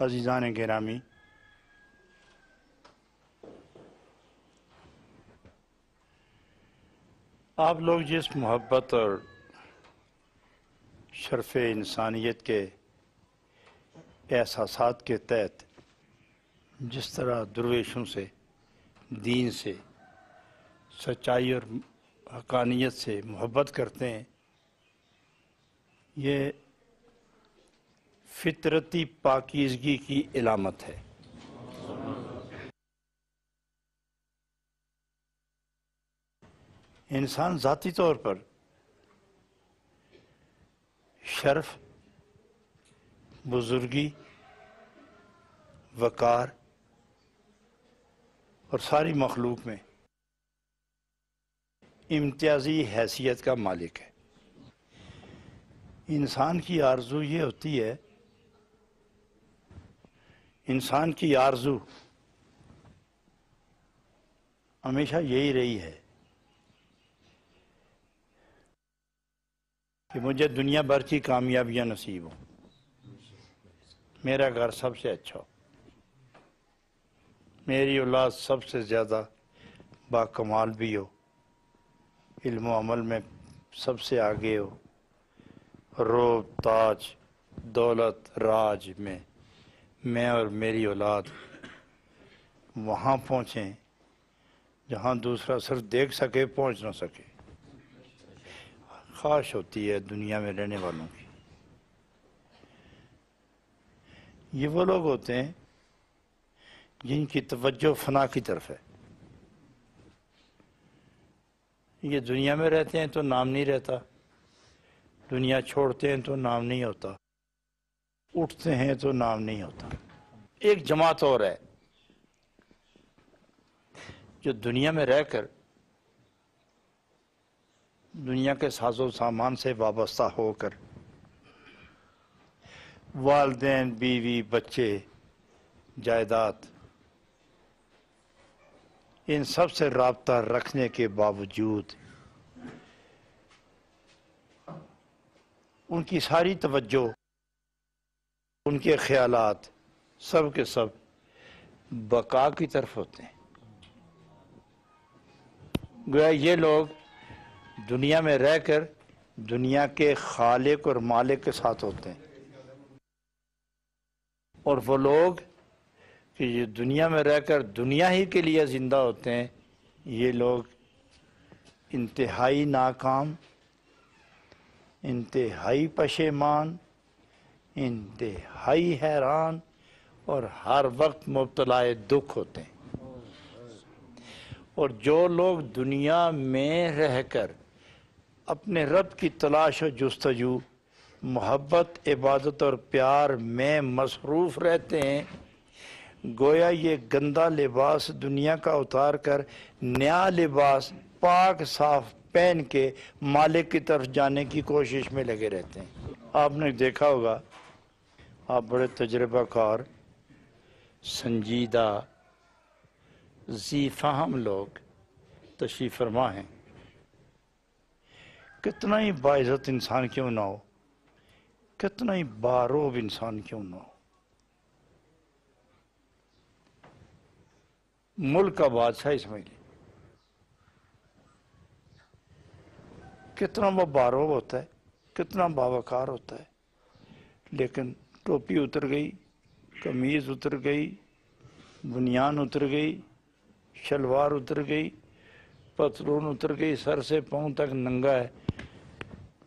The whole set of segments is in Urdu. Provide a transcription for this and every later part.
عزیزان گرامی، آپ لوگ جس محبت اور شرف انسانیت کے احساسات کے تحت جس طرح درویشوں سے، دین سے، سچائی اور حقانیت سے محبت کرتے ہیں، یہ فطرتی پاکیزگی کی علامت ہے۔ انسان ذاتی طور پر شرف، بزرگی، وقار اور ساری مخلوق میں امتیازی حیثیت کا مالک ہے۔ انسان کی آرزو یہ ہوتی ہے، انسان کی آرزو ہمیشہ یہی رہی ہے کہ مجھے دنیا بھر کی کامیابیاں نصیب ہوں، میرا گھر سب سے اچھا ہو، میری اولاد سب سے زیادہ باکمال بھی ہو، علم و عمل میں سب سے آگے ہو، روب، تاج، دولت، راج میں اور میری اولاد وہاں پہنچیں جہاں دوسرا صرف دیکھ سکے، پہنچ نہ سکے۔ خواہش ہوتی ہے دنیا میں رہنے والوں کی۔ یہ وہ لوگ ہوتے ہیں جن کی توجہ فنا کی طرف ہے۔ یہ دنیا میں رہتے ہیں تو نام نہیں رہتا، دنیا چھوڑتے ہیں تو نام نہیں ہوتا، اٹھتے ہیں تو نام نہیں ہوتا۔ ایک جماعت اور ہے جو دنیا میں رہ کر دنیا کے ساز و سامان سے وابستہ ہو کر والدین، بیوی، بچے، جائیداد، ان سب سے رابطہ رکھنے کے باوجود ان کی ساری توجہ، ان کے خیالات سب کے سب بقا کی طرف ہوتے ہیں۔ گویا یہ لوگ دنیا میں رہ کر دنیا کے خالق اور مالک کے ساتھ ہوتے ہیں، اور وہ لوگ کہ یہ دنیا میں رہ کر دنیا ہی کے لیے زندہ ہوتے ہیں، یہ لوگ انتہائی ناکام، انتہائی پشیمان، انتہائی حیران اور ہر وقت مبتلا دکھ ہوتے ہیں۔ اور جو لوگ دنیا میں رہ کر اپنے رب کی تلاش و جستجو، محبت، عبادت اور پیار میں مصروف رہتے ہیں، گویا یہ گندا لباس دنیا کا اتار کر نیا لباس پاک صاف پہن کے مالک کی طرف جانے کی کوشش میں لگے رہتے ہیں۔ آپ نے دیکھا ہوگا، آپ بڑے تجربہ کار، سنجیدہ، ذی فہم لوگ تشریف فرما ہیں، کتنا ہی باعزت انسان کیوں نہ ہو، کتنا ہی باروب انسان کیوں نہ ہو، ملک کا بادشاہ سمجھ لیں، کتنا وہ باروب ہوتا ہے، کتنا باوقار ہوتا ہے، لیکن ٹوپی اتر گئی، قمیض اتر گئی، بنیان اتر گئی، شلوار اتر گئی، پتلون اتر گئی، سر سے پاؤں تک ننگا ہے۔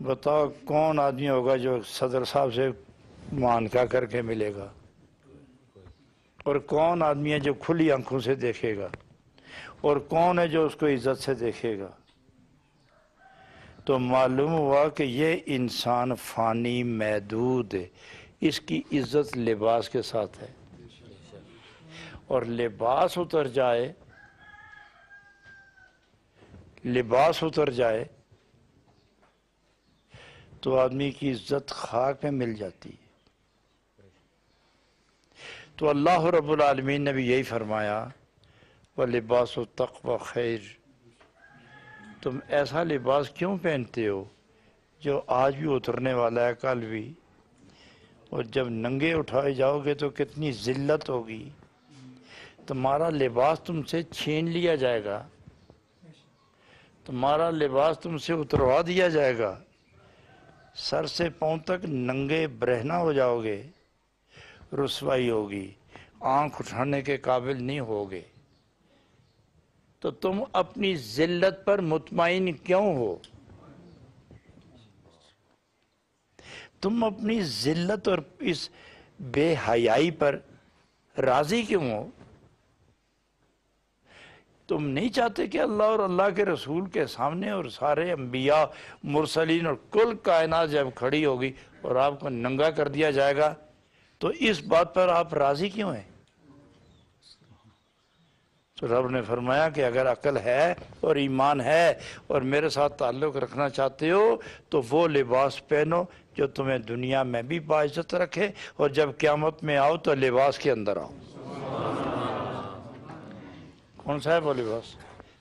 بتاؤ کون آدمی ہوگا جو صدر صاحب سے معانقہ کر کے ملے گا، اور کون آدمی ہے جو کھلی آنکھوں سے دیکھے گا، اور کون ہے جو اس کو عزت سے دیکھے گا؟ تو معلوم ہوا کہ یہ انسان فانی، محدود ہے، اس کی عزت لباس کے ساتھ ہے، اور لباس اتر جائے، لباس اتر جائے تو آدمی کی عزت خاک میں مل جاتی ہے۔ تو اللہ رب العالمین نے بھی یہی فرمایا، وَلِبَاسُ التَّقْوَى خَيْرٌ، تم ایسا لباس کیوں پہنتے ہو جو آج بھی اترنے والا ہے، کل بھی، اور جب ننگے اٹھائے جاؤ گے تو کتنی ذلت ہوگی، تمہارا لباس تم سے چھین لیا جائے گا، تمہارا لباس تم سے اتروا دیا جائے گا، سر سے پاؤں تک ننگے برہنہ ہو جاؤ گے، رسوائی ہوگی، آنکھ اٹھانے کے قابل نہیں ہوگے، تو تم اپنی ذلت پر مطمئن کیوں ہو؟ تم اپنی ذلت اور اس بے حیائی پر راضی کیوں ہو؟ تم نہیں چاہتے کہ اللہ اور اللہ کے رسول کے سامنے اور سارے انبیاء، مرسلین اور کل کائنات جب کھڑی ہوگی اور آپ کو ننگا کر دیا جائے گا تو اس بات پر آپ راضی کیوں ہیں؟ تو رب نے فرمایا کہ اگر عقل ہے اور ایمان ہے اور میرے ساتھ تعلق رکھنا چاہتے ہو تو وہ لباس پہنو جو تمہیں دنیا میں بھی باعزت رکھے، اور جب قیامت میں آؤ تو لباس کے اندر آؤ۔ کون سا ہے وہ لباس؟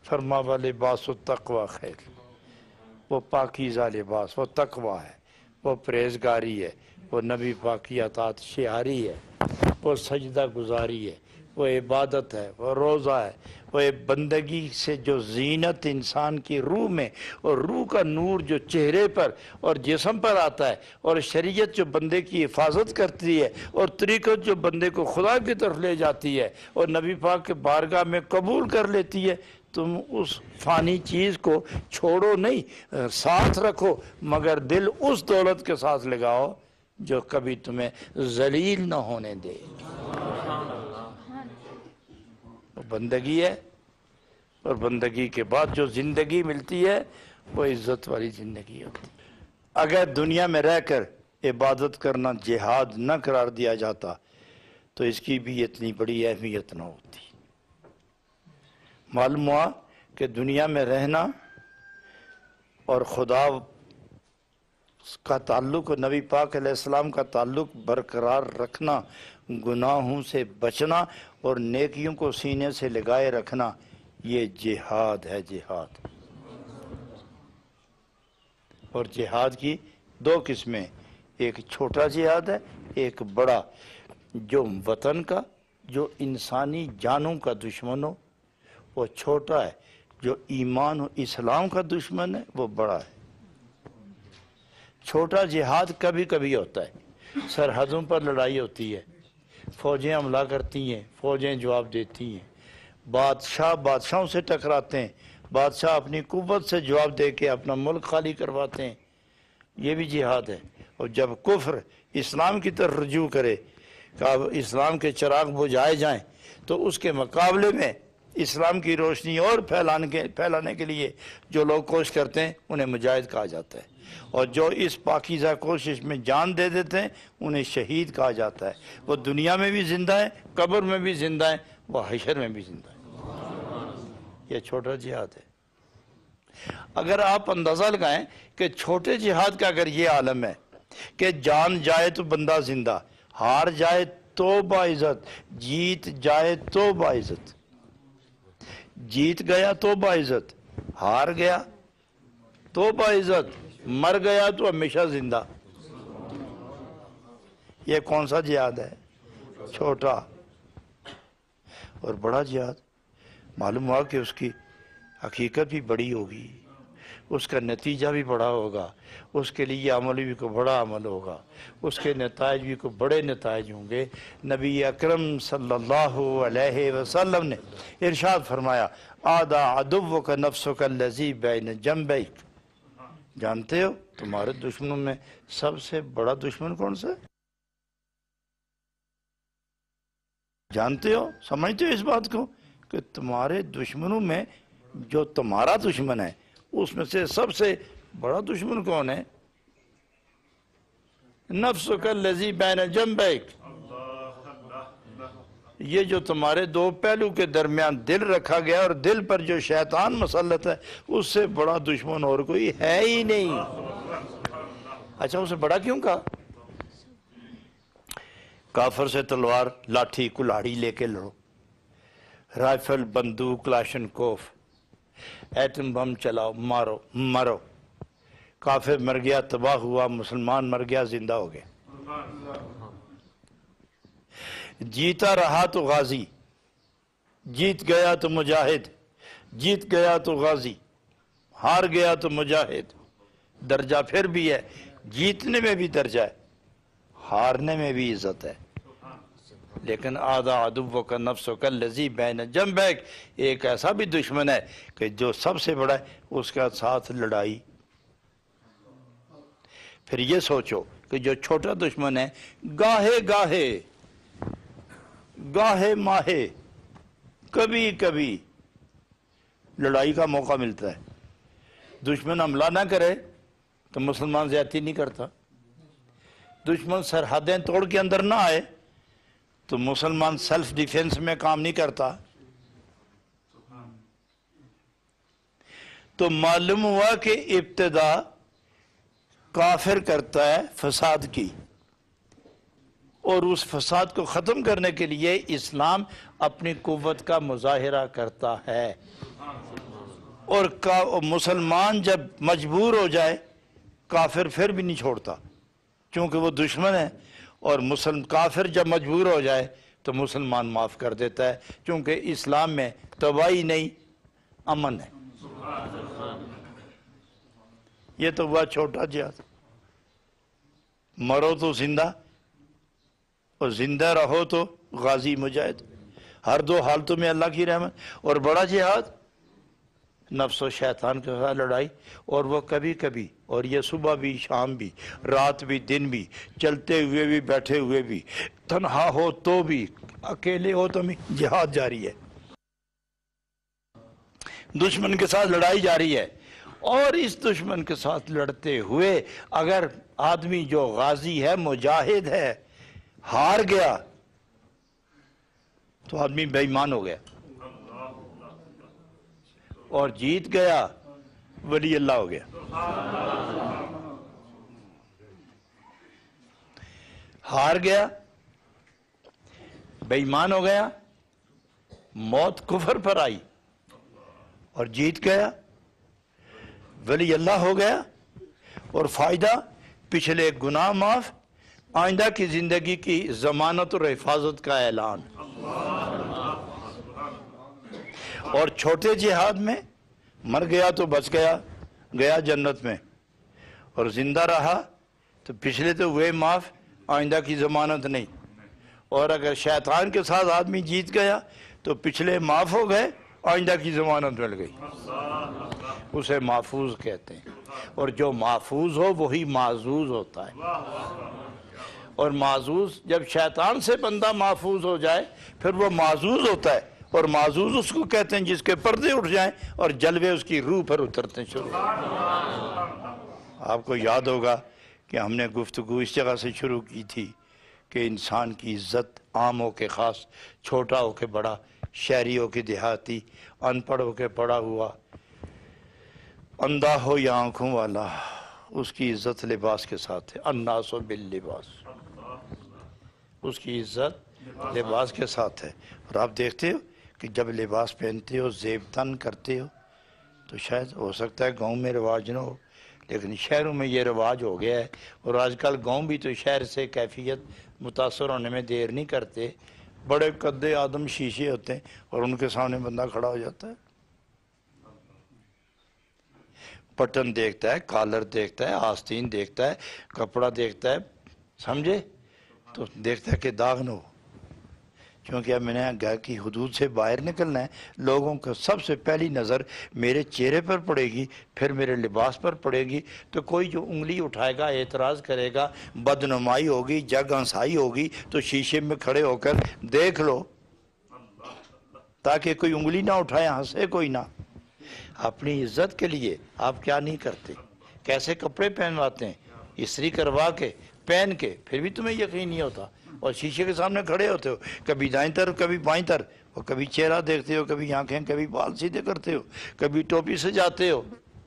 فرما وہ لباس التقوی خیر، وہ پاکیزہ لباس، وہ تقوی ہے، وہ پرہیزگاری ہے، وہ نبی پاک کی اطاعت شعاری ہے، وہ سجدہ گزاری ہے، وہ عبادت ہے، وہ روزہ ہے، وہ بندگی سے جو زینت انسان کی روح میں اور روح کا نور جو چہرے پر اور جسم پر آتا ہے، اور شریعت جو بندے کی حفاظت کرتی ہے، اور طریقت جو بندے کو خدا کی طرف لے جاتی ہے اور نبی پاک کے بارگاہ میں قبول کر لیتی ہے، تم اس فانی چیز کو چھوڑو نہیں، ساتھ رکھو، مگر دل اس دولت کے ساتھ لگاؤ جو کبھی تمہیں ذلیل نہ ہونے دے۔ وہ بندگی ہے، اور بندگی کے بعد جو زندگی ملتی ہے وہ عزت والی زندگی ہوتی ہے۔ اگر دنیا میں رہ کر عبادت کرنا جہاد نہ قرار دیا جاتا تو اس کی بھی اتنی بڑی اہمیت نہ ہوتی۔ معلوم ہوا کہ دنیا میں رہنا اور خدا کا تعلق اور نبی پاک علیہ السلام کا تعلق برقرار رکھنا، گناہوں سے بچنا اور نیکیوں کو سینے سے لگائے رکھنا، یہ جہاد ہے، جہاد۔ اور جہاد کی دو قسمیں، ایک چھوٹا جہاد ہے، ایک بڑا، جو وطن کا، جو انسانی جانوں کا دشمن ہو وہ چھوٹا ہے، جو ایمان و اسلام کا دشمن ہے وہ بڑا ہے۔ چھوٹا جہاد کبھی کبھی ہوتا ہے، سرحدوں پر لڑائی ہوتی ہے، فوجیں حملہ کرتی ہیں، فوجیں جواب دیتی ہیں، بادشاہوں سے ٹکراتے ہیں، بادشاہ اپنی قوت سے جواب دے کے اپنا ملک خالی کرواتے ہیں، یہ بھی جہاد ہے۔ اور جب کفر اسلام کی طرف رجوع کرے کہ اب اسلام کے چراغ بجھائے جائیں تو اس کے مقابلے میں اسلام کی روشنی اور پھیلانے کے لیے جو لوگ کوشش کرتے ہیں انہیں مجاہد کہا جاتا ہے، اور جو اس پاکیزہ کوشش میں جان دے دیتے ہیں انہیں شہید کہا جاتا ہے۔ وہ دنیا میں بھی زندہ ہیں، قبر میں بھی زندہ ہیں، وہ حشر میں بھی زندہ ہیں۔ یہ چھوٹا جہاد ہے۔ اگر آپ اندازہ لگائیں کہ چھوٹے جہاد کا اگر یہ عالم ہے کہ جان جائے تو بندہ زندہ، ہار جائے تو باعزت، جیت جائے تو باعزت، جیت گیا تو باعزت، ہار گیا تو باعزت، مر گیا تو ہمیشہ زندہ، یہ کون سا جہاد ہے؟ چھوٹا۔ اور بڑا جہاد معلوم ہوا کہ اس کی حقیقت بھی بڑی ہوگی، اس کا نتیجہ بھی بڑا ہوگا، اس کے لیے عمل بھی کوئی بڑا عمل ہوگا، اس کے نتائج بھی کوئی بڑے نتائج ہوں گے۔ نبی اکرم صلی اللہ علیہ وسلم نے ارشاد فرمایا، آدھا عدوک نفسک الذی بین جنبیک، جانتے ہو تمہارے دشمنوں میں سب سے بڑا دشمن کون سا ہے؟ جانتے ہو، سمجھتے ہو اس بات کو کہ تمہارے دشمنوں میں جو تمہارا دشمن ہے اس میں سے سب سے بڑا دشمن کون ہے؟ نفسک الذی بین جنبیک، یہ جو تمہارے دو پہلو کے درمیان دل رکھا گیا اور دل پر جو شیطان مسلط ہے اس سے بڑا دشمن اور کوئی ہے ہی نہیں۔ اچھا اسے بڑا کیوں کہا؟ کافر سے تلوار، لاٹھی، کلاڑی لے کے لڑو، رائفل، بندوق، کلاشن کوف، ایٹم بم چلاؤ، مارو مرو، کافر مر گیا تباہ ہوا، مسلمان مر گیا زندہ ہو گیا۔ جیتا رہا تو غازی، جیت گیا تو مجاہد، جیت گیا تو غازی، ہار گیا تو مجاہد۔ درجہ پھر بھی ہے، جیتنے میں بھی درجہ ہے، ہارنے میں بھی عزت ہے۔ لیکن آدھا عدو کا نفس کا الذی بین جنبیک، ایک ایسا بھی دشمن ہے کہ جو سب سے بڑا ہے، اس کا ساتھ لڑائی۔ پھر یہ سوچو کہ جو چھوٹا دشمن ہے، گاہے گاہے گاہے ماہے کبھی کبھی لڑائی کا موقع ملتا ہے۔ دشمن حملہ نہ کرے تو مسلمان زیادتی نہیں کرتا، دشمن سرحدیں توڑ کے اندر نہ آئے تو مسلمان سیلف ڈیفینس میں کام نہیں کرتا۔ تو معلوم ہوا کہ ابتدا کافر کرتا ہے فساد کی، اور اس فساد کو ختم کرنے کے لیے اسلام اپنی قوت کا مظاہرہ کرتا ہے۔ اور مسلمان جب مجبور ہو جائے، کافر پھر بھی نہیں چھوڑتا، چونکہ وہ دشمن ہے، اور کافر جب مجبور ہو جائے تو مسلمان معاف کر دیتا ہے، چونکہ اسلام میں تباہی نہیں، امن ہے۔ یہ تو ہوا چھوٹا جہاد، مرو تو زندہ اور زندہ رہو تو غازی مجاہد، ہر دو حالتوں میں اللہ کی رحمت۔ اور بڑا جہاد نفس و شیطان کے ساتھ لڑائی، اور وہ کبھی کبھی، اور یہ صبح بھی شام بھی، رات بھی دن بھی، چلتے ہوئے بھی بیٹھے ہوئے بھی، تنہا ہو تو بھی، اکیلے ہو تو بھی جہاد جاری ہے، دشمن کے ساتھ لڑائی جاری ہے۔ اور اس دشمن کے ساتھ لڑتے ہوئے اگر آدمی جو غازی ہے، مجاہد ہے، ہار گیا تو آدمی بے ایمان ہو گیا، اور جیت گیا ولی اللہ ہو گیا۔ ہار گیا، بے ایمان ہو گیا، موت کفر پر آئی، اور جیت گیا ولی اللہ ہو گیا۔ اور فائدہ پچھلے گناہ معاف، آئندہ کی زندگی کی ضمانت اور حفاظت کا اعلان۔ اور چھوٹے جہاد میں مر گیا تو بچ گیا، گیا جنت میں، اور زندہ رہا تو پچھلے تو ہوئے معاف، آئندہ کی ضمانت نہیں۔ اور اگر شیطان کے ساتھ آدمی جیت گیا تو پچھلے معاف ہو گئے، آئندہ کی ضمانت مل گئی، اسے محفوظ کہتے ہیں۔ اور جو محفوظ ہو وہی معزوز ہوتا ہے۔ اور معزوز، جب شیطان سے بندہ محفوظ ہو جائے پھر وہ معزوز ہوتا ہے، اور معزوز اس کو کہتے ہیں جس کے پردے اٹھ جائیں اور جلوے اس کی روح پر اترتے شروع۔ آپ کو یاد ہوگا کہ ہم نے گفتگو اس جگہ سے شروع کی تھی کہ انسان کی عزت عام ہو کے خاص، چھوٹا ہو کے بڑا، شہری ہو کے دیہاتی، ان پڑھ ہو کے پڑھا ہوا، اندھا ہو یا آنکھوں والا، اس کی عزت لباس کے ساتھ ہے۔ الناس باللباس، اس کی عزت لباس کے ساتھ ہے۔ اور آپ دیکھتے ہو کہ جب لباس پہنتے ہو، زیب تن کرتے ہو، تو شاید ہو سکتا ہے گاؤں میں رواج نہ ہو، لیکن شہروں میں یہ رواج ہو گیا ہے۔ اور آج کل گاؤں بھی تو شہر سے کیفیت متاثر ہونے میں دیر نہیں کرتے، بڑے قد آدم شیشے ہوتے ہیں اور ان کے سامنے بندہ کھڑا ہو جاتا ہے، بٹن دیکھتا ہے، کالر دیکھتا ہے، آستین دیکھتا ہے، کپڑا دیکھتا ہے، سمجھے، تو دیکھتا ہے کہ داغ نہ ہو۔ کیونکہ اب میں نے گھر کی حدود سے باہر نکلنا ہے، لوگوں کو سب سے پہلی نظر میرے چہرے پر پڑے گی، پھر میرے لباس پر پڑے گی، تو کوئی جو انگلی اٹھائے گا، اعتراض کرے گا، بدنمائی ہوگی، جگ ہنسائی ہوگی، تو شیشے میں کھڑے ہو کر دیکھ لو تاکہ کوئی انگلی نہ اٹھائے، ہنسے کوئی نہ۔ اپنی عزت کے لیے آپ کیا نہیں کرتے، کیسے کپڑے پہنواتے ہیں، استری کروا کے پہن کے، پھر بھی تمہیں یقین نہیں ہوتا، اور شیشے کے سامنے کھڑے ہوتے ہو، کبھی دائیں طرف کبھی بائیں طرف، اور کبھی چہرہ دیکھتے ہو، کبھی آنکھیں، کبھی بال سیدھے کرتے ہو، کبھی ٹوپی سجاتے ہو،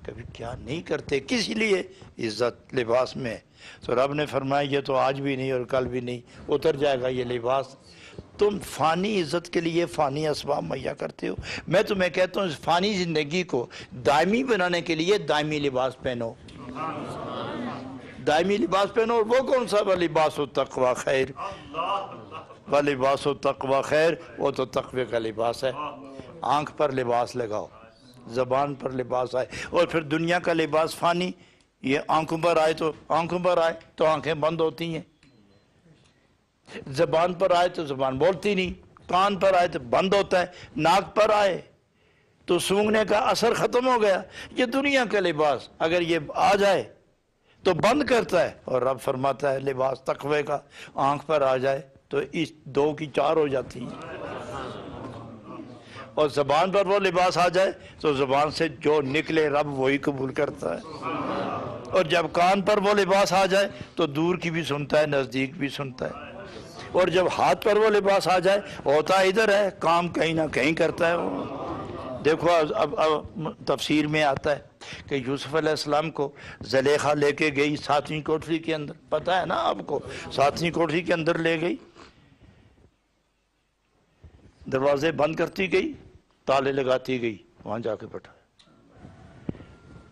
کبھی کیا نہیں کرتے، کس لیے؟ عزت لباس میں۔ تو رب نے فرمایا یہ تو آج بھی نہیں اور کل بھی نہیں، اتر جائے گا یہ لباس، تم فانی عزت کے لیے فانی اسباب مہیا کرتے ہو، میں تمہیں کہتا ہوں اس فانی زندگی کو دائمی بنانے کے لیے دائمی لباس پہنو، دائمی لباس پہنو۔ اور وہ کون سا؟ لباس التقوی خیر، لباس التقوی خیر، وہ تو تقوی کا لباس ہے۔ آنکھ پر لباس لگاؤ، زبان پر لباس آئے، اور پھر دنیا کا لباس فانی، یہ آنکھوں پر آئے تو آنکھوں پر آئے تو آنکھیں بند ہوتی ہیں، زبان پر آئے تو زبان بولتی نہیں، کان پر آئے تو بند ہوتا ہے، ناک پر آئے تو سونگھنے کا اثر ختم ہو گیا۔ یہ دنیا کا لباس اگر یہ آ جائے تو بند کرتا ہے، اور رب فرماتا ہے لباس تقوی کا آنکھ پر آ جائے تو اس دو کی چار ہو جاتی ہیں، اور زبان پر وہ لباس آ جائے تو زبان سے جو نکلے رب وہی قبول کرتا ہے، اور جب کان پر وہ لباس آ جائے تو دور کی بھی سنتا ہے، نزدیک بھی سنتا ہے، اور جب ہاتھ پر وہ لباس آ جائے ہوتا ادھر ہے، کام کہیں نہ کہیں کرتا ہے وہ۔ دیکھو اب تفسیر میں آتا ہے کہ یوسف علیہ السلام کو زلیخا لے کے گئی 7ویں کوٹری کے اندر، پتہ ہے نا آپ کو، 7ویں کوٹری کے اندر لے گئی، دروازے بند کرتی گئی، تالے لگاتی گئی، وہاں جا کے بیٹھا،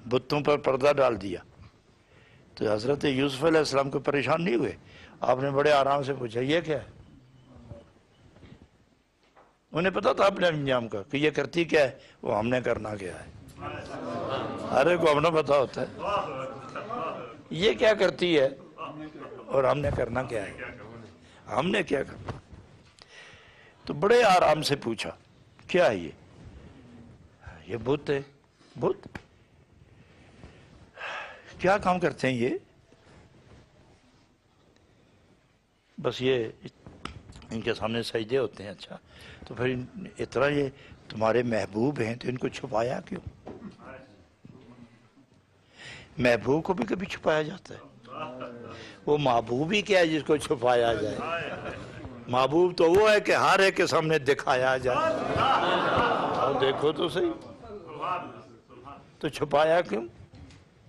بتوں پر پردہ ڈال دیا۔ تو حضرت یوسف علیہ السلام کو پریشان نہیں ہوئے، آپ نے بڑے آرام سے پوچھا یہ کیا ہے؟ انہیں پتا تھا اپنے انجام کا کہ یہ کرتی کیا ہے، وہ ہم نے کرنا کیا ہے، ہر ایک کو اپنا پتا ہوتا ہے، یہ کیا کرتی ہے اور ہم نے کرنا کیا ہے، ہم نے کیا کرنا۔ تو بڑے آرام سے پوچھا کیا ہے یہ بت ہے، بت کیا کام کرتے ہیں یہ؟ بس یہ ان کے سامنے سجدے ہوتے ہیں، اچھا تو پھر اتنا یہ تمہارے محبوب ہیں تو ان کو چھپایا کیوں؟ محبوب کو بھی کبھی چھپایا جاتا ہے؟ وہ محبوب ہی کیا ہے جس کو چھپایا جائے؟ محبوب تو وہ ہے کہ ہر ایک کے سامنے دکھایا جائے، اور دیکھو تو صحیح، تو چھپایا کیوں؟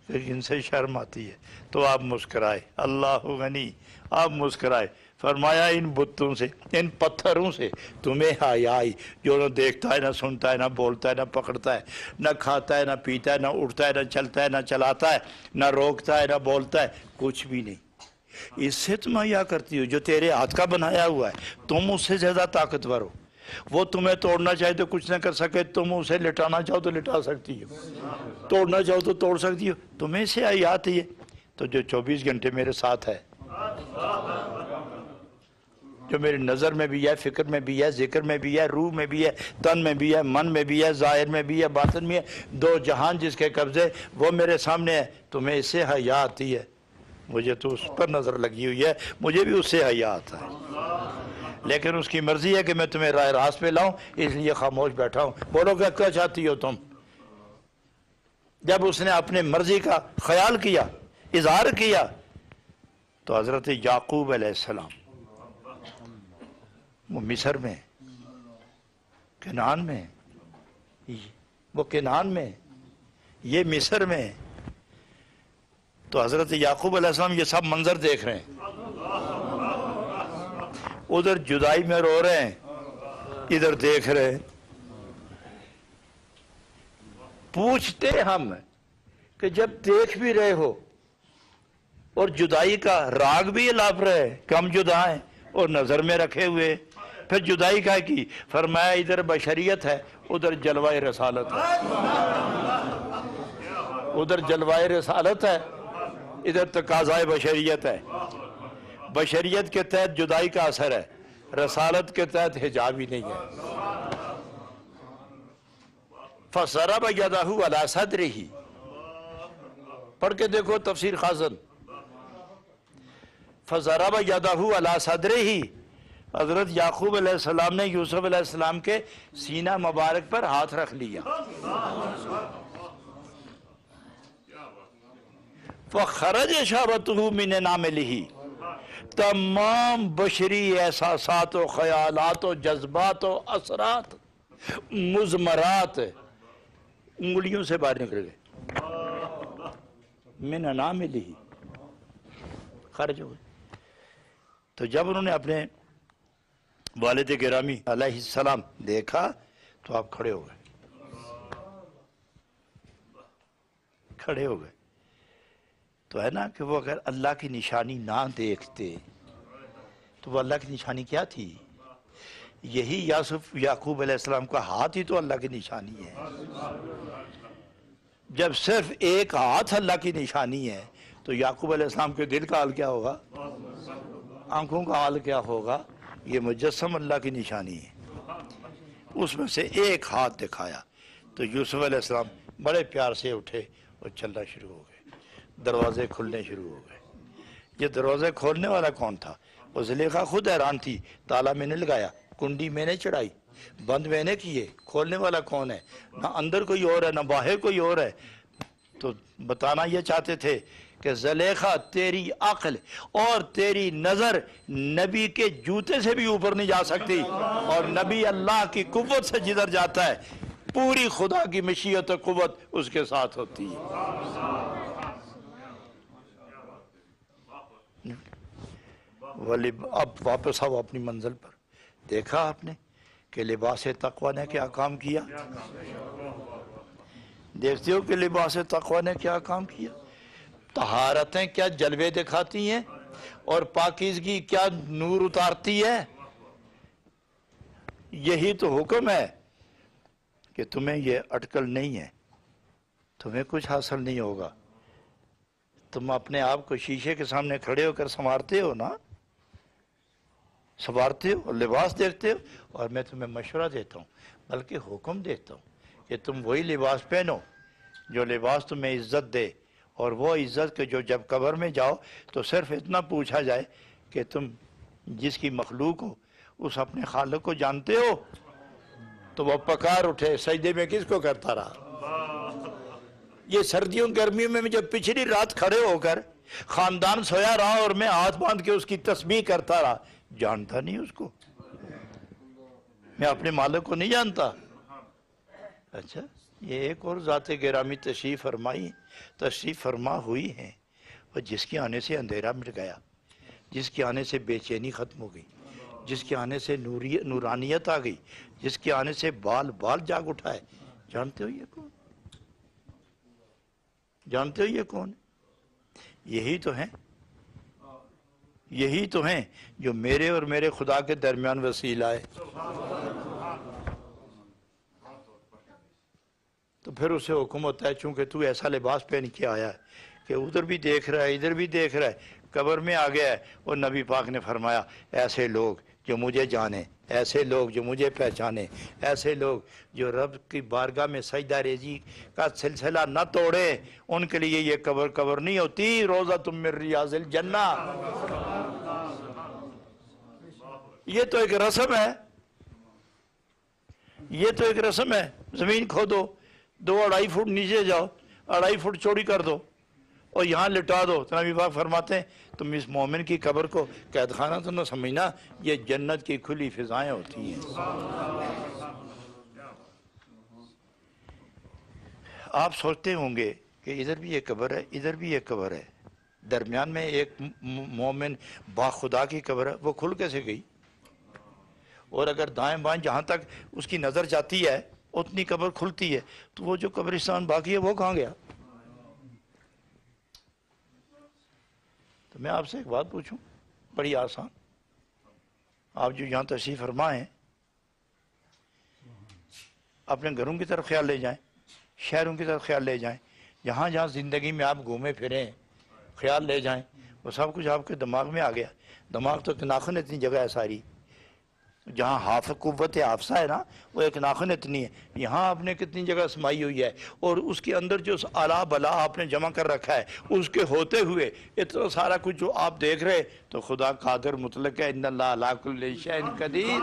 پھر ان سے شرم آتی ہے تو آپ مسکرائے، اللہ غنی، آپ مسکرائے، فرمایا ان بتوں سے، ان پتھروں سے تمہیں حیا آئی، جو نہ دیکھتا ہے، نہ سنتا ہے، نہ بولتا ہے، نہ پکڑتا ہے، نہ کھاتا ہے، نہ پیتا ہے، نہ اٹھتا ہے، نہ چلتا ہے، نہ چلاتا ہے، نہ روکتا ہے، نہ بولتا ہے، کچھ بھی نہیں، اس سے تم حیا کرتی ہو جو تیرے ہاتھ کا بنایا ہوا ہے، تم اس سے زیادہ طاقتور ہو، وہ تمہیں توڑنا چاہے تو کچھ نہ کر سکے، تم اسے لٹانا چاہو تو لٹا سکتی ہو، توڑنا چاہو تو توڑ سکتی ہو، تمہیں سے حیا آتی ہے۔ تو جو 24 گھنٹے میرے ساتھ ہے، جو میری نظر میں بھی ہے، فکر میں بھی ہے، ذکر میں بھی ہے، روح میں بھی ہے، تن میں بھی ہے، من میں بھی ہے، ظاہر میں بھی ہے، باطن میں ہے، دو جہان جس کے قبضے وہ میرے سامنے ہے، تمہیں اس سے حیا آتی ہے، مجھے تو اس پر نظر لگی ہوئی ہے، مجھے بھی اس سے حیا آتا ہے، لیکن اس کی مرضی ہے کہ میں تمہیں راہ راست پہ لاؤں، اس لیے خاموش بیٹھا ہوں، بولو کیا چاہتی ہو تم؟ جب اس نے اپنے مرضی کا خیال کیا، اظہار کیا، تو حضرت یعقوب علیہ السلام وہ مصر میں، کنعان میں، وہ کنعان میں، یہ مصر میں، تو حضرت یعقوب علیہ السلام یہ سب منظر دیکھ رہے ہیں، ادھر جدائی میں رو رہے ہیں، ادھر دیکھ رہے ہیں، پوچھتے ہم کہ جب دیکھ بھی رہے ہو اور جدائی کا راگ بھی الاپ رہے کہ ہم جدا ہیں اور نظر میں رکھے ہوئے، پھر جدائی کا کی؟ فرمایا ادھر بشریت ہے، ادھر جلوہ رسالت ہے، ادھر جلوہ رسالت ہے، ادھر تقاضائے بشریت ہے، بشریت کے تحت جدائی کا اثر ہے، رسالت کے تحت حجاب ہی نہیں ہے۔ فَضَرَبَ يَدَهُ عَلَى صَدْرِهِ، پڑھ کے دیکھو تفسیر خازن، فَضَرَبَ يَدَهُ عَلَى صَدْرِهِ، حضرت یعقوب علیہ السلام نے یوسف علیہ السلام کے سینہ مبارک پر ہاتھ رکھ لیا، فَخَرَجَ شَهْوَتُهُ مِنْ نَامِلِهِ، تمام بشری احساسات و خیالات و جذبات و اثرات مضمرات انگلیوں سے باہر نکل گئے، من اناملہ، خارج ہو گئے۔ تو جب انہوں نے اپنے والد گرامی علیہ السلام دیکھا تو آپ کھڑے ہو گئے، کھڑے ہو گئے۔ تو ہے نا کہ وہ اگر اللہ کی نشانی نہ دیکھتے تو وہ اللہ کی نشانی کیا تھی؟ یہی یعقوب علیہ السلام کا ہاتھ ہی تو اللہ کی نشانی ہے۔ جب صرف ایک ہاتھ اللہ کی نشانی ہے تو یعقوب علیہ السلام کے دل کا حال کیا ہوگا، آنکھوں کا حال کیا ہوگا؟ یہ مجسم اللہ کی نشانی ہے۔ اس میں سے ایک ہاتھ دکھایا تو یوسف علیہ السلام بڑے پیار سے اٹھے اور چلنا شروع ہو گئے، دروازے کھلنے شروع ہو گئے۔ یہ دروازے کھولنے والا کون تھا؟ وہ زلیخا خود حیران تھی، تالا میں نے لگایا، کنڈی میں نے چڑھائی، بند میں نے کیے، کھولنے والا کون ہے؟ نہ اندر کوئی اور ہے نہ باہر کوئی اور ہے۔ تو بتانا یہ چاہتے تھے کہ زلیخا تیری عقل اور تیری نظر نبی کے جوتے سے بھی اوپر نہیں جا سکتی، اور نبی اللہ کی قوت سے جدھر جاتا ہے پوری خدا کی مشیت و قوت اس کے ساتھ ہوتی ہے۔ اب واپس آؤ اپنی منزل پر۔ دیکھا آپ نے کہ لباس تقوی نے کیا کام کیا؟ دیکھتے ہو کہ لباس تقوی نے کیا کام کیا؟ طہارتیں کیا جلوے دکھاتی ہیں اور پاکیزگی کیا نور اتارتی ہے۔ یہی تو حکم ہے کہ تمہیں یہ اٹکل نہیں ہے، تمہیں کچھ حاصل نہیں ہوگا۔ تم اپنے آپ کو شیشے کے سامنے کھڑے ہو کر سنوارتے ہو نا، سنوارتے ہو اور لباس دیکھتے ہو، اور میں تمہیں مشورہ دیتا ہوں بلکہ حکم دیتا ہوں کہ تم وہی لباس پہنو جو لباس تمہیں عزت دے، اور وہ عزت کہ جو جب قبر میں جاؤ تو صرف اتنا پوچھا جائے کہ تم جس کی مخلوق ہو اس اپنے خالق کو جانتے ہو؟ تو وہ پکار اٹھے سجدے میں کس کو کرتا رہا؟ یہ سردیوں گرمیوں میں جب پچھلی رات کھڑے ہو کر خاندان سویا رہا اور میں ہاتھ باندھ کے اس کی تسبیح کرتا رہا، جانتا نہیں اس کو؟ میں اپنے مالک کو نہیں جانتا؟ اچھا، یہ ایک اور ذات گرامی تشریف فرما ہوئی ہیں، اور جس کے آنے سے اندھیرا مٹ گیا، جس کے آنے سے بے چینی ختم ہو گئی، جس کے آنے سے نورانیت آ گئی، جس کے آنے سے بال جاگ اٹھائے۔ جانتے ہو یہ کون؟ جانتے ہو یہ کون؟ یہی تو ہیں جو میرے اور میرے خدا کے درمیان وسیلہ ہے۔ تو پھر اسے حکم ہوتا ہے چونکہ تو ایسا لباس پہن کے آیا ہے کہ ادھر بھی دیکھ رہا ہے ادھر بھی دیکھ رہا ہے، قبر میں آ گیا ہے، اور نبی پاک نے فرمایا ایسے لوگ جو مجھے جانے، ایسے لوگ جو مجھے پہچانے، ایسے لوگ جو رب کی بارگاہ میں سجدہ ریزی کا سلسلہ نہ توڑے، ان کے لیے یہ قبر نہیں ہوتی، روضہ من ریاض الجنہ۔ یہ تو ایک رسم ہے، یہ تو ایک رسم ہے۔ زمین کھودو، 2-2.5 فٹ نیچے جاؤ، 2.5 فٹ چوڑی کر دو اور یہاں لٹا دو، تو نبی پاک فرماتے ہیں تم اس مومن کی قبر کو قید خانہ تو نہ سمجھنا، یہ جنت کی کھلی فضائیں ہوتی ہیں۔ آپ سوچتے ہوں گے کہ ادھر بھی ایک قبر ہے ادھر بھی ایک قبر ہے، درمیان میں ایک مومن با خدا کی قبر ہے، وہ کھل کیسے گئی؟ اور اگر دائیں بائیں جہاں تک اس کی نظر جاتی ہے اتنی قبر کھلتی ہے، تو وہ جو قبرستان باقی ہے وہ کہاں گیا؟ تو میں آپ سے ایک بات پوچھوں بڑی آسان، آپ جو یہاں تشریف فرما ہیں اپنے گھروں کی طرف خیال لے جائیں، شہروں کی طرف خیال لے جائیں، جہاں جہاں زندگی میں آپ گھومے پھریں خیال لے جائیں، وہ سب کچھ آپ کے دماغ میں آ گیا۔ دماغ تو ایک ناخن اتنی جگہ ہے ساری، جہاں قوت حافظہ ہے نا وہ ایک ناخن اتنی ہے، یہاں آپ نے کتنی جگہ سمائی ہوئی ہے، اور اس کے اندر جو اعلیٰ بلا آپ نے جمع کر رکھا ہے اس کے ہوتے ہوئے اتنا سارا کچھ جو آپ دیکھ رہے، تو خدا قادر مطلق ہے، ان اللہ علی کل شیء قدیر،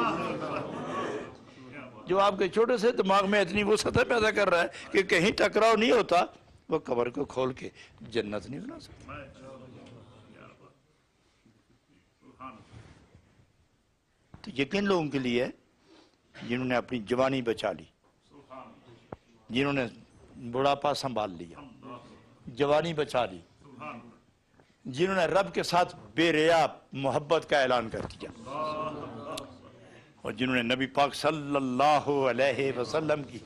جو آپ کے چھوٹے سے دماغ میں اتنی وہ سطح پیدا کر رہا ہے کہ کہیں ٹکراؤ نہیں ہوتا، وہ قبر کو کھول کے جنت نہیں بنا سکتا۔ تو یہ کن لوگوں کے لیے ہے؟ جنہوں نے اپنی جوانی بچا لی، جنہوں نے بڑھاپا سنبھال لیا، جوانی بچا لی، جنہوں نے رب کے ساتھ بے ریا محبت کا اعلان کر دیا۔ اور جنہوں نے نبی پاک صلی اللہ علیہ وسلم کی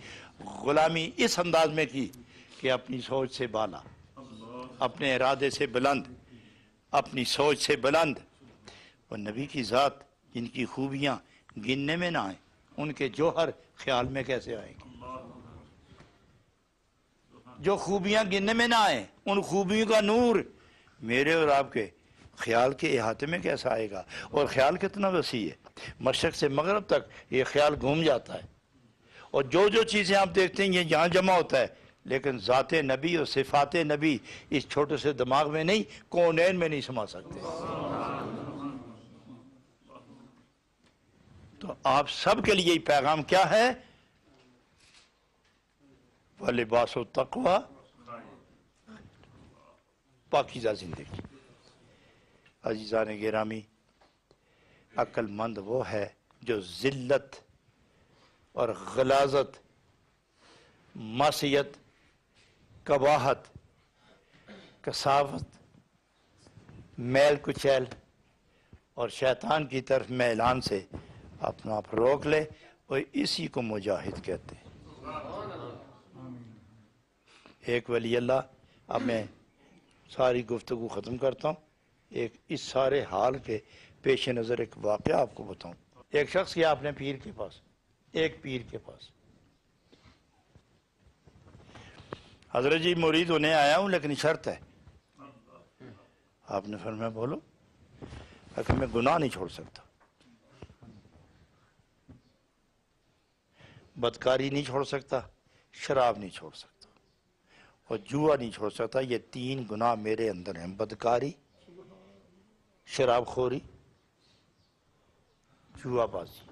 غلامی اس انداز میں کی کہ اپنی سوچ سے بالا، اپنے ارادے سے بلند، اپنی سوچ سے بلند، اور نبی کی ذات جن کی خوبیاں گننے میں نہ آئیں، ان کے جوہر خیال میں کیسے آئیں گے؟ جو خوبیاں گننے میں نہ آئیں، ان خوبیوں کا نور میرے اور آپ کے خیال کے احاطے میں کیسا آئے گا؟ اور خیال کتنا وسیع ہے، مشرق سے مغرب تک یہ خیال گھوم جاتا ہے، اور جو جو چیزیں آپ دیکھتے ہیں یہ یہاں جمع ہوتا ہے، لیکن ذات نبی اور صفات نبی اس چھوٹے سے دماغ میں نہیں، کونین میں نہیں سما سکتے۔ تو آپ سب کے لیے پیغام کیا ہے؟ وَلِبَاسُ التَّقْوَىٰ، پاکیزہ زندگی۔ عزیزان گرامی، عقل مند وہ ہے جو ذلت اور غلاظت، معصیت، قباحت، کساوت، میل کچیل اور شیطان کی طرف میلان سے اپنا آپ روک لے، اور اسی کو مجاہد کہتے ہیں۔ ایک ولی اللہ، اب میں ساری گفتگو ختم کرتا ہوں، ایک اس سارے حال کے پیش نظر ایک واقعہ آپ کو بتاؤں۔ ایک شخص گیا اپنے پیر کے پاس، ایک پیر کے پاس، حضرت جی مرید ہونے آیا ہوں لیکن شرط ہے۔ آپ نے فرمایا بولو۔ کہ میں گناہ نہیں چھوڑ سکتا، بدکاری نہیں چھوڑ سکتا، شراب نہیں چھوڑ سکتا، اور جوا نہیں چھوڑ سکتا۔ یہ تین گناہ میرے اندر ہیں، بدکاری، شراب خوری، جوا بازی۔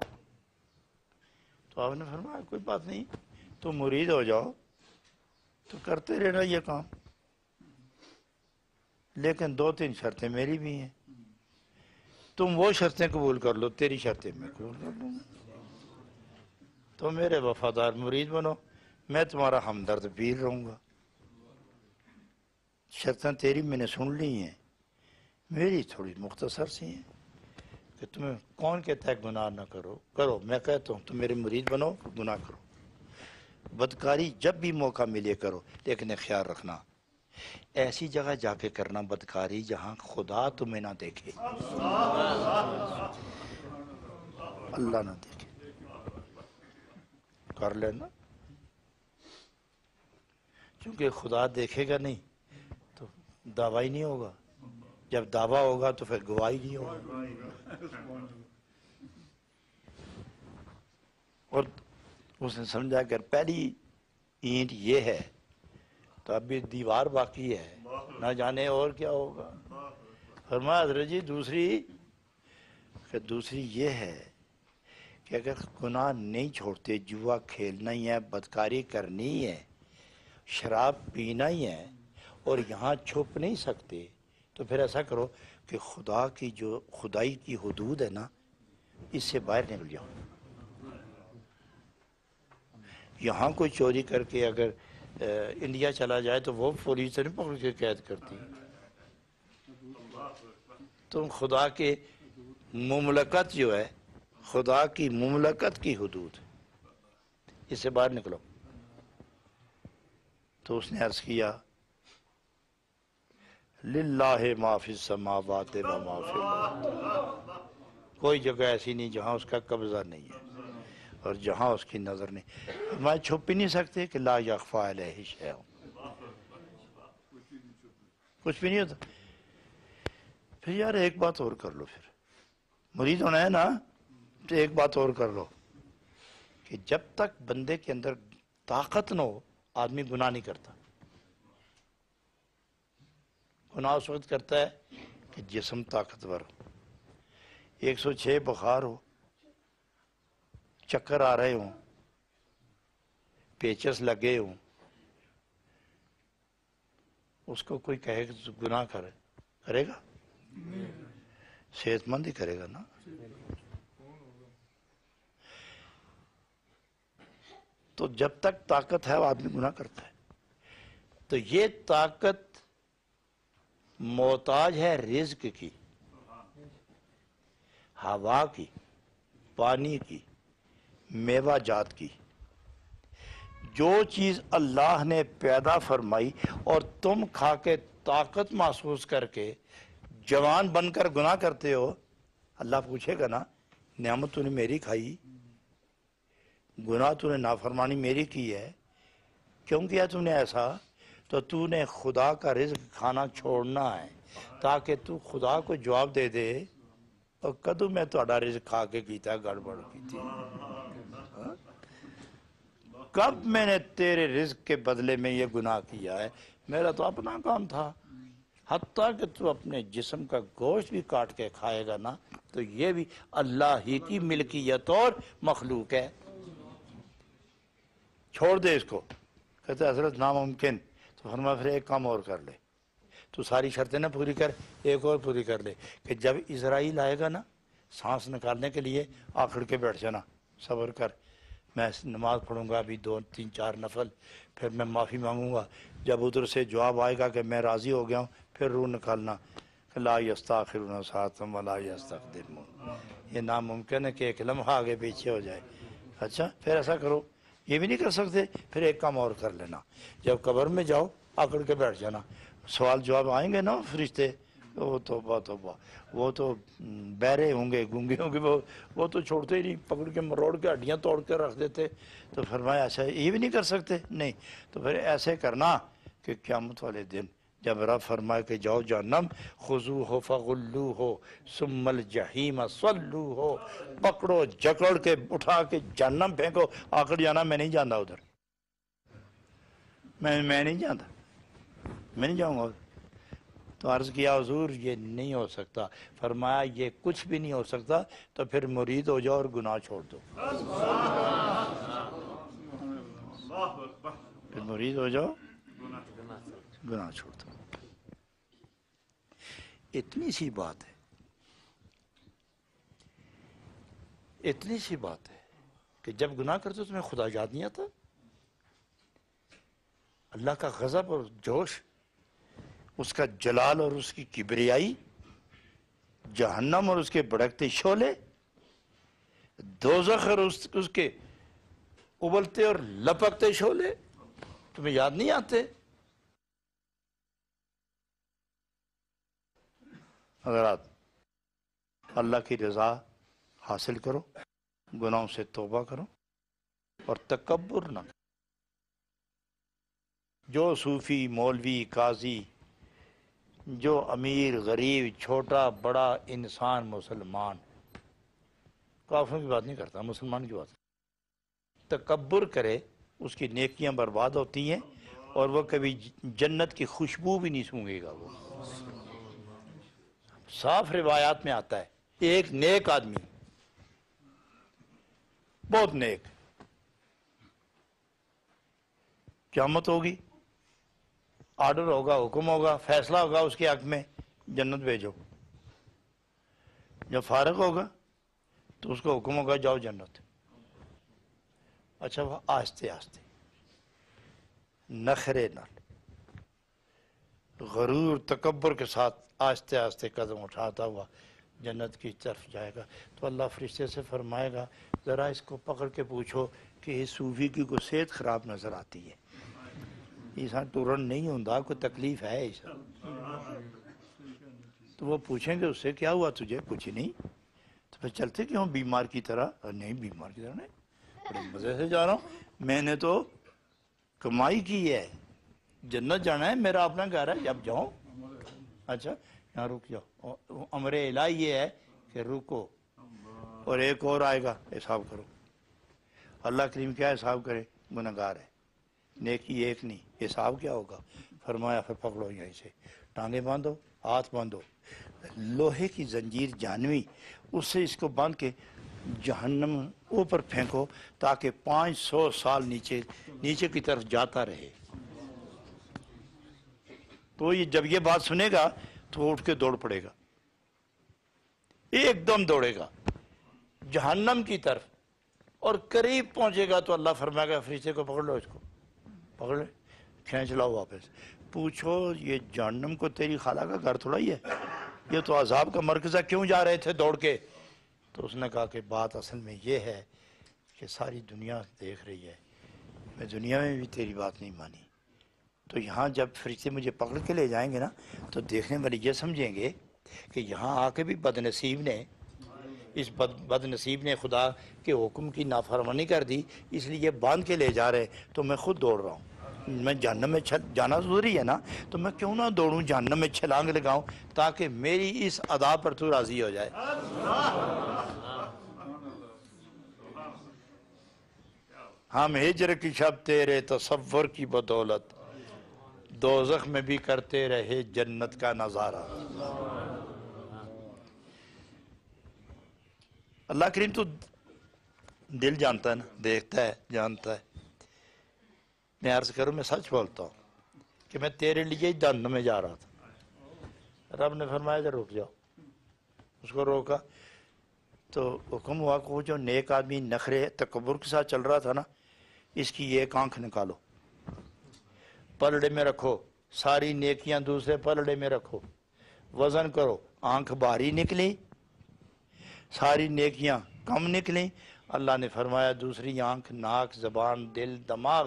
تو آپ نے فرمایا کوئی بات نہیں، تم مرید ہو جاؤ تو کرتے رہنا یہ کام، لیکن دو تین شرطیں میری بھی ہیں، تم وہ شرطیں قبول کر لو، تیری شرطیں میں قبول کر لوں گا۔ تو میرے وفادار مرید بنو، میں تمہارا ہمدرد پیر رہوں گا۔ شرطیں تیری میں نے سن لی ہیں، میری تھوڑی مختصر سی ہیں کہ تمہیں کون کہتا ہے گناہ نہ کرو، کرو۔ میں کہتا ہوں تم میرے مرید بنو، گناہ کرو، بدکاری جب بھی موقع ملے کرو، لیکن ایک خیال رکھنا ایسی جگہ جا کے کرنا بدکاری جہاں خدا تمہیں نہ دیکھے، اللہ نہ دیکھے۔ کر لینا، چونکہ خدا دیکھے گا نہیں تو دعویٰ ہی نہیں ہوگا، جب دعویٰ ہوگا تو پھر گواہی نہیں ہوگا۔ اور اس نے سمجھا کہ پہلی اینٹ یہ ہے تو اب بھی دیوار باقی ہے، نہ جانے اور کیا ہوگا۔ فرمایا حضرت جی دوسری یہ ہے کہ اگر گناہ نہیں چھوڑتے، جوا کھیلنا ہی ہے، بدکاری کرنی ہی ہے، شراب پینا ہی ہے، اور یہاں چھپ نہیں سکتے، تو پھر ایسا کرو کہ خدا کی جو خدائی کی حدود ہے نا، اس سے باہر نکل جاؤ۔ یہاں کوئی چوری کر کے اگر انڈیا چلا جائے تو وہ پولیس نہیں پکڑ کے قید کرتی، تم خدا کے مملکت جو ہے، خدا کی مملکت کی حدود، اس سے باہر نکلو۔ تو اس نے عرض کیا للہ ما فی السماوات و ما فی الارض، کوئی جگہ ایسی نہیں جہاں اس کا قبضہ نہیں ہے اور جہاں اس کی نظر نہیں۔ میں چھپ بھی نہیں سکتے کہ لا یخفی علیہ شیء، کچھ بھی نہیں ہوتا۔ پھر یار ایک بات اور کر لو، پھر مرید ہونا ہے نا تو ایک بات اور کر لو کہ جب تک بندے کے اندر طاقت نہ ہو آدمی گناہ نہیں کرتا۔ گناہ اس وقت کرتا ہے کہ جسم طاقتور ہو، 106 بخار ہو، چکر آ رہے ہوں، پیچس لگے ہوں، اس کو کوئی کہے کہ گناہ کرے گا؟ صحت مند ہی کرے گا نا۔ تو جب تک طاقت ہے وہ آدمی گناہ کرتا ہے۔ تو یہ طاقت محتاج ہے رزق کی، ہوا کی، پانی کی، میوہ جات کی، جو چیز اللہ نے پیدا فرمائی اور تم کھا کے طاقت محسوس کر کے جوان بن کر گناہ کرتے ہو، اللہ پوچھے گا نا نعمت تو نے میری کھائی، گناہ تو نے نافرمانی میری کی ہے، کیوں کیا تم نے ایسا؟ تو تو نے خدا کا رزق کھانا چھوڑنا ہے تاکہ تو خدا کو جواب دے دے اور کدو میں تہاڈا رزق کھا کے کیتا گڑبڑ کی تھی، کب میں نے تیرے رزق کے بدلے میں یہ گناہ کیا ہے؟ میرا تو اپنا کام تھا، حتیٰ کہ تو اپنے جسم کا گوشت بھی کاٹ کے کھائے گا نا تو یہ بھی اللہ ہی کی ملکیت اور مخلوق ہے، چھوڑ دے اس کو۔ کہتے حضرت ناممکن، تو فرمایا پھر ایک کام اور کر لے، تو ساری شرطیں نہ پوری کر، ایک اور پوری کر لے کہ جب اسرائیل آئے گا نا سانس نکالنے کے لیے آکڑ کے بیٹھ جانا، صبر کر، میں نماز پڑھوں گا ابھی 2 3 4 نفل، پھر میں معافی مانگوں گا، جب ادھر سے جواب آئے گا کہ میں راضی ہو گیا ہوں پھر روح نکالنا، لا یستاخرون ساعۃ ولا یستقدمون، یہ ناممکن ہے کہ ایک لمحہ آگے پیچھے ہو جائے۔ اچھا پھر ایسا کرو، یہ بھی نہیں کر سکتے، پھر ایک کام اور کر لینا، جب قبر میں جاؤ آکڑ کے بیٹھ جانا، سوال جواب آئیں گے نا فرشتے، وہ توبہ توبہ، وہ تو بہرے ہوں گے گونگے ہوں گے، وہ تو چھوڑتے ہی نہیں، پکڑ کے مروڑ کے ہڈیاں توڑ کے رکھ دیتے۔ تو فرمایا اچھا یہ بھی نہیں کر سکتے؟ نہیں، تو پھر ایسے کرنا کہ قیامت والے دن جب رب فرمائے کہ جاؤ جہنم، خذوہ فغلوہ ثم الجحیم صلوہ، پکڑو جکڑ کے اٹھا کے جہنم پھینکو، آکڑ جانا میں نہیں جانتا ادھر، میں نہیں جانتا، میں نہیں جاؤں گا۔ تو عرض کیا حضور یہ نہیں ہو سکتا، فرمایا یہ کچھ بھی نہیں ہو سکتا تو پھر مرید ہو جاؤ اور گناہ چھوڑ دو، پھر مرید ہو جاؤ گناہ چھوڑ دو، اتنی سی بات ہے، اتنی سی بات ہے کہ جب گناہ کرتے ہو تمہیں خدا یاد نہیں آتا؟ اللہ کا غضب اور جوش، اس کا جلال اور اس کی کبریائی، جہنم اور اس کے بھڑکتے شعلے، دوزخ اور اس کے ابلتے اور لپکتے شعلے تمہیں یاد نہیں آتے؟ حضرات اللہ کی رضا حاصل کرو، گناہوں سے توبہ کرو اور تکبر نہ کرو۔ جو صوفی، مولوی، قاضی، جو امیر، غریب، چھوٹا بڑا انسان، مسلمان، کافروں کی بات نہیں کرتا، مسلمان کی بات کرتا، تکبر کرے اس کی نیکیاں برباد ہوتی ہیں اور وہ کبھی جنت کی خوشبو بھی نہیں سونگے گا۔ وہ صاف روایات میں آتا ہے ایک نیک آدمی، بہت نیک، قیامت ہوگی، آرڈر ہوگا، حکم ہوگا، فیصلہ ہوگا اس کے حق میں، جنت بھیجو، جب فارغ ہوگا تو اس کو حکم ہوگا جاؤ جنت۔ اچھا وہ آہستے آہستے، نخرے نال، غرور تکبر کے ساتھ آہستے آہستے قدم اٹھاتا ہوا جنت کی طرف جائے گا، تو اللہ فرشتے سے فرمائے گا ذرا اس کو پکڑ کے پوچھو کہ اس صوفی کی کوئی صحت خراب نظر آتی ہے، ایسا ٹورن نہیں ہوتا، کوئی تکلیف ہے ایسا؟ تو وہ پوچھیں گے اس سے کیا ہوا تجھے؟ کچھ نہیں۔ تو پھر چلتے کیوں بیمار کی طرح؟ نہیں بیمار کی طرح نہیں، بڑے مزے سے جا رہا ہوں، میں نے تو کمائی کی ہے، جنت جانا ہے، میرا اپنا گھر ہے، جب جاؤں۔ اچھا یہاں رک جاؤ، امر الہی یہ ہے کہ رکو، اور ایک اور آئے گا حساب کرو۔ اللہ کریم کیا حساب کرے؟ گنہگار ہے، نیکی ایک نہیں، حساب کیا ہوگا؟ فرمایا پھر پکڑو یہیں سے، ٹانگیں باندھو، ہاتھ باندھو، لوہے کی زنجیر جانوی، اس سے اس کو باندھ کے جہنم اوپر پھینکو تاکہ 500 سال نیچے کی طرف جاتا رہے۔ تو یہ جب یہ بات سنے گا تو اٹھ کے دوڑ پڑے گا، ایک دم دوڑے گا جہنم کی طرف، اور قریب پہنچے گا تو اللہ فرمائے گا فرشتے کو پکڑ لو، اس کو پکڑ لے، کھینچ لاؤ واپس۔ پوچھو یہ جہنم کو تیری خالہ کا گھر تھوڑا ہی ہے، یہ تو عذاب کا مرکز ہے، کیوں جا رہے تھے دوڑ کے؟ تو اس نے کہا کہ بات اصل میں یہ ہے کہ ساری دنیا دیکھ رہی ہے، میں دنیا میں بھی تیری بات نہیں مانی، تو یہاں جب فرشتے مجھے پکڑ کے لے جائیں گے نا تو دیکھنے والے یہ سمجھیں گے کہ یہاں آ کے بھی اس بد نصیب نے خدا کے حکم کی نافرمانی کر دی، اس لیے باندھ کے لے جا رہے، تو میں خود دوڑ رہا ہوں۔ میں جہنم میں جانا ضروری ہے نا، تو میں کیوں نہ دوڑوں، جہنم میں چھلانگ لگاؤں، تاکہ میری اس ادا پر تو راضی ہو جائے۔ ہم ہجر کی شب تیرے تصور کی بدولت دوزخ میں بھی کرتے رہے جنت کا نظارہ۔ اللہ کریم تو دل جانتا ہے نا، دیکھتا ہے، جانتا ہے۔ میں عرض کروں، میں سچ بولتا ہوں کہ میں تیرے لیے جہنم میں جا رہا تھا، رب نے فرمایا کہ رک جاؤ، اس کو روکا تو حکم ہوا کہ وہ جو نیک آدمی نخرے تکبر کے ساتھ چل رہا تھا نا، اس کی ایک آنکھ نکالو، پلڑے میں رکھو، ساری نیکیاں دوسرے پلڑے میں رکھو، وزن کرو، آنکھ بھاری نکلی، ساری نیکیاں کم نکلیں۔ اللہ نے فرمایا دوسری آنکھ، ناک، زبان، دل، دماغ،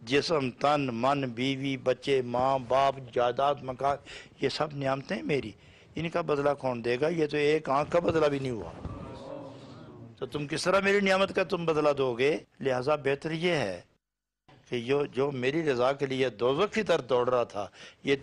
جسم، تن، من، بیوی، بچے، ماں، باپ، جائیداد، مکان، یہ سب نعمتیں میری، ان کا بدلہ کون دے گا؟ یہ تو ایک آنکھ کا بدلہ بھی نہیں ہوا، تو تم کس طرح میری نعمت کا تم بدلہ دو گے؟ لہٰذا بہتر یہ ہے کہ جو میری رضا کے لیے دوزخ کی طرف دوڑ رہا تھا، یہ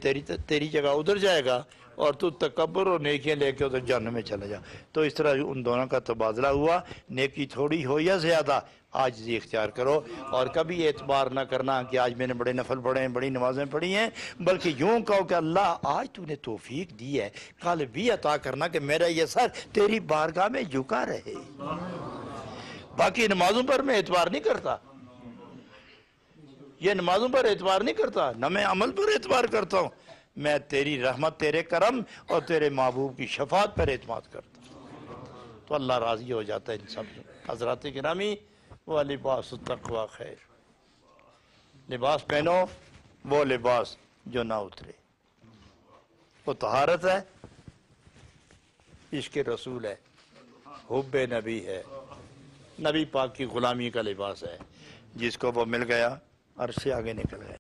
تیری جگہ ادھر جائے گا، اور تو تکبر اور نیکیاں لے کے ادھر جہنم میں چلا جا۔ تو اس طرح ان دونوں کا تبادلہ ہوا، نیکی تھوڑی ہو یا زیادہ، عاجزی اختیار کرو، اور کبھی اعتبار نہ کرنا کہ آج میں نے بڑے نفل پڑھے ہیں، بڑی نمازیں پڑھی ہیں، بلکہ یوں کہو کہ اللہ آج تو نے توفیق دی ہے، کل بھی عطا کرنا کہ میرا یہ سر تیری بارگاہ میں جھکا رہے۔ باقی نمازوں پر میں اعتبار نہیں کرتا، یہ نمازوں پر اعتبار نہیں کرتا، نہ میں عمل پر اعتبار کرتا ہوں، میں تیری رحمت، تیرے کرم اور تیرے محبوب کی شفاعت پر اعتماد کرتا ہوں، تو اللہ راضی ہو جاتا ہے ان سب سے۔ حضرات گرامی، وہ لباس التقوی خیر، لباس پہنو وہ لباس جو نہ اترے، وہ طہارت ہے، عشق رسول ہے، حب نبی ہے، نبی پاک کی غلامی کا لباس ہے، جس کو وہ مل گیا عرش سے آگے نکل گیا۔